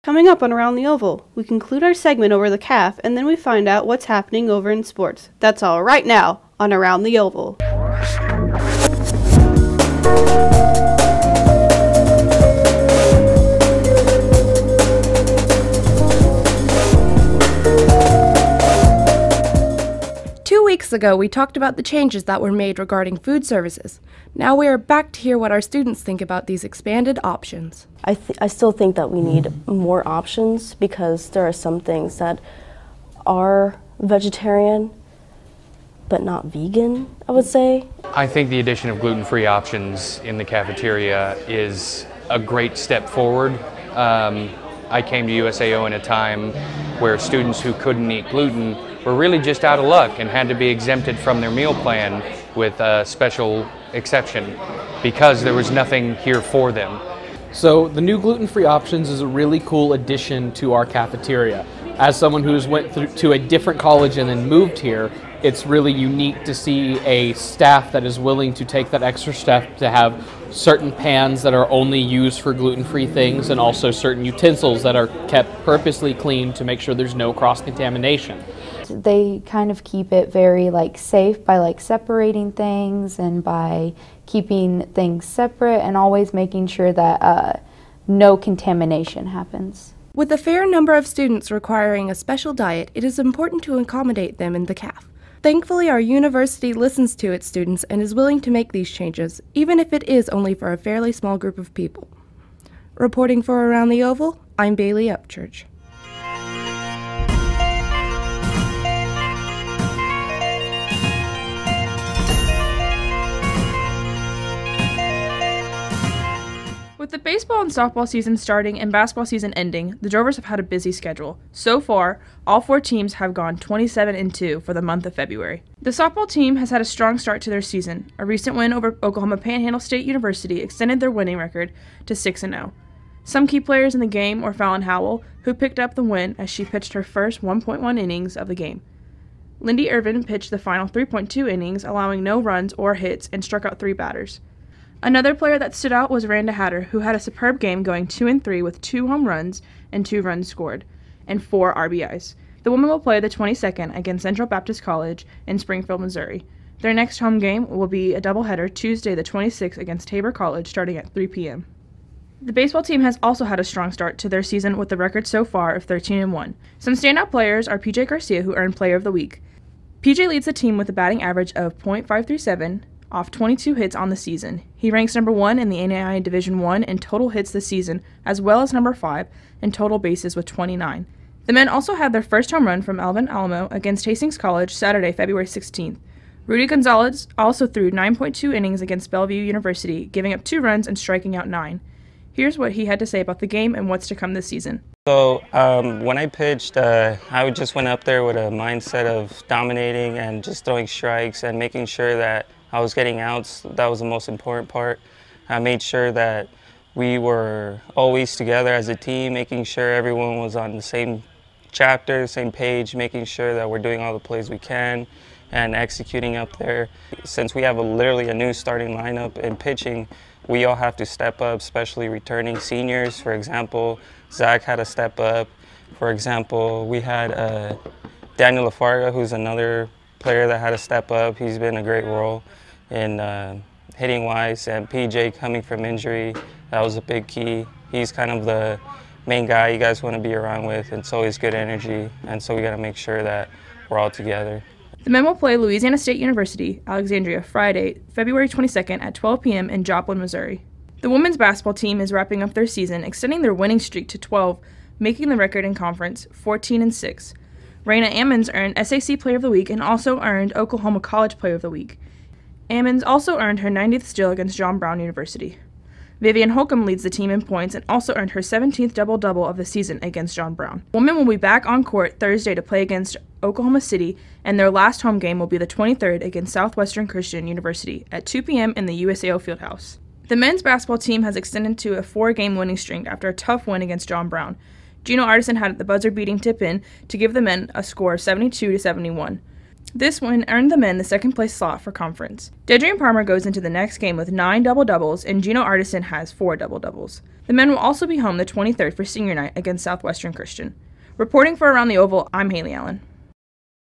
Coming up on Around the Oval, we conclude our segment over the CAF, and then we find out what's happening over in sports. That's all right now on Around the Oval. Weeks ago, we talked about the changes that were made regarding food services. Now we are back to hear what our students think about these expanded options. I still think that we need more options because there are some things that are vegetarian but not vegan, I would say. I think the addition of gluten-free options in the cafeteria is a great step forward. I came to USAO in a time where students who couldn't eat gluten were really just out of luck and had to be exempted from their meal plan with a special exception because there was nothing here for them. So the new gluten-free options is a really cool addition to our cafeteria. As someone who's went to a different college and then moved here, it's really unique to see a staff that is willing to take that extra step to have certain pans that are only used for gluten-free things and also certain utensils that are kept purposely clean to make sure there's no cross-contamination. They kind of keep it very safe by separating things and by keeping things separate and always making sure that no contamination happens. With a fair number of students requiring a special diet, it is important to accommodate them in the CAF. Thankfully, our university listens to its students and is willing to make these changes, even if it is only for a fairly small group of people. Reporting for Around the Oval, I'm Bailey Upchurch. With the baseball and softball season starting and basketball season ending, the Drovers have had a busy schedule. So far, all 4 teams have gone 27-2 for the month of February. The softball team has had a strong start to their season. A recent win over Oklahoma Panhandle State University extended their winning record to 6-0. Some key players in the game were Fallon Howell, who picked up the win as she pitched her first 1.1 innings of the game. Lindy Irvin pitched the final 3.2 innings, allowing no runs or hits, and struck out 3 batters. Another player that stood out was Randa Hatter, who had a superb game going 2-3 with 2 home runs and 2 runs scored, and 4 RBIs. The women will play the 22nd against Central Baptist College in Springfield, Missouri. Their next home game will be a doubleheader Tuesday the 26th against Tabor College starting at 3 p.m. The baseball team has also had a strong start to their season with the record so far of 13-1. Some standout players are PJ Garcia, who earned Player of the Week. PJ leads the team with a batting average of .537, off 22 hits on the season. He ranks number 1 in the NAIA Division I in total hits this season, as well as number 5 in total bases with 29. The men also had their first home run from Alvin Alamo against Hastings College Saturday, February 16th. Rudy Gonzalez also threw 9.2 innings against Bellevue University, giving up 2 runs and striking out 9. Here's what he had to say about the game and what's to come this season. So when I pitched, I just went up there with a mindset of dominating and just throwing strikes and making sure that I was getting outs. That was the most important part. I made sure that we were always together as a team, making sure everyone was on the same chapter, same page, making sure that we're doing all the plays we can and executing up there. Since we have literally a new starting lineup in pitching, we all have to step up, especially returning seniors. For example, Zach had to step up. For example, we had Daniel LaFarga, who's another player that had to step up. He's been a great role in hitting wise, and PJ coming from injury, that was a big key. He's kind of the main guy you guys want to be around with, and so he's good energy, and so we got to make sure that we're all together. The men will play Louisiana State University, Alexandria, Friday, February 22nd at 12 p.m. in Joplin, Missouri. The women's basketball team is wrapping up their season, extending their winning streak to 12, making the record in conference 14-6. Raina Ammons earned SAC Player of the Week and also earned Oklahoma College Player of the Week. Ammons also earned her 90th steal against John Brown University. Vivian Holcomb leads the team in points and also earned her 17th double-double of the season against John Brown. Women will be back on court Thursday to play against Oklahoma City, and their last home game will be the 23rd against Southwestern Christian University at 2 p.m. in the USAO Fieldhouse. The men's basketball team has extended to a 4-game winning streak after a tough win against John Brown. Gino Artisan had the buzzer-beating tip-in to give the men a score of 72-71. This win earned the men the second place slot for conference. Dedrian Palmer goes into the next game with 9 double-doubles, and Gino Artisan has 4 double-doubles. The men will also be home the 23rd for senior night against Southwestern Christian. Reporting for Around the Oval, I'm Haley Allen.